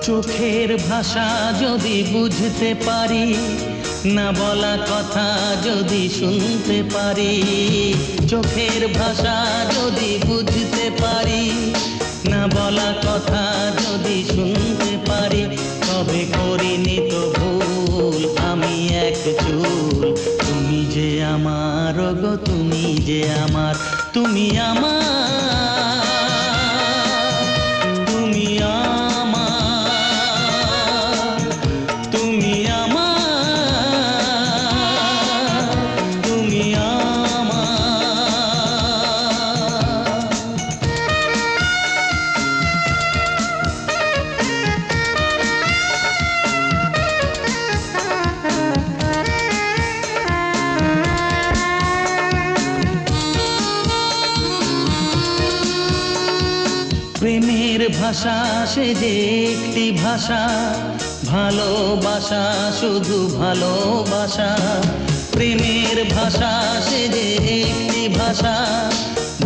চোখের ভাষা যদি বুঝতে পারি, না বলা কথা যদি শুনতে পারি। চোখের ভাষা যদি বুঝতে পারি, না বলা কথা যদি শুনতে পারি, তবে করিনি তো ভুল আমি এক চুল। তুমি যে আমার গো, তুমি যে আমার, তুমি আমার, তুমি আমার, তুমি আমার, তুমি আমার। প্রেমের ভাষা সে যে একটি ভাষা, ভালোবাসা শুধু ভালোবাসা। প্রেমের ভাষা সে যে একটি ভাষা,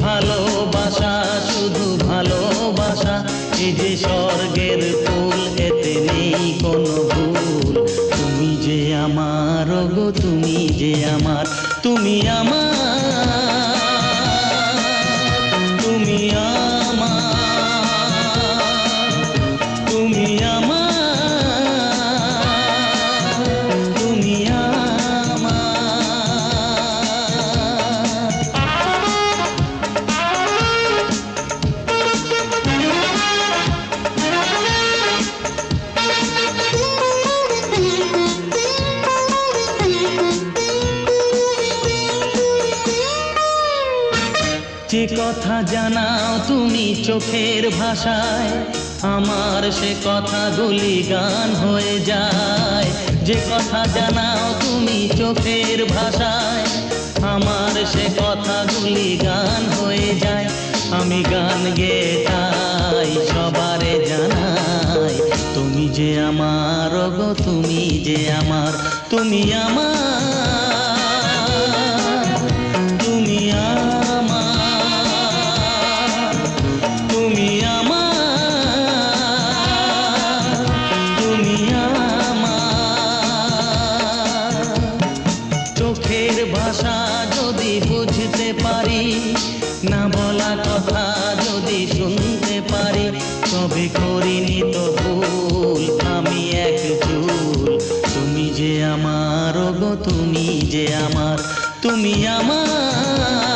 ভালোবাসা শুধু ভালোবাসা। এই যে স্বর্গের ফুল, এতে নেই কোনো ভুল। তুমি যে আমার গো, তুমি যে আমার, তুমি আমার, তুমি আমার, তুমি আমার, তুমি আমার। যে কথা জানাও তুমি চোখের ভাষায়, আমার সে কথাগুলি গান হয়ে যায়। যে কথা জানাও তুমি চোখের ভাষায়, আমার সে কথাগুলি গান হয়ে যায়। আমি গান গেয়ে তাই সবারে জানাই, তুমি যে আমার গো, তুমি যে আমার, তুমি আমার, তুমি আমার, তুমি আমার, তুমি আমার। চোখের ভাষা যদি বুঝতে পারি, না বলা কথা যদি শুনতে পারি, তবে করিনি তো ভুল আমি এক চুল। তুমি যে আমার গো, তুমি যে আমার, তুমি আমার।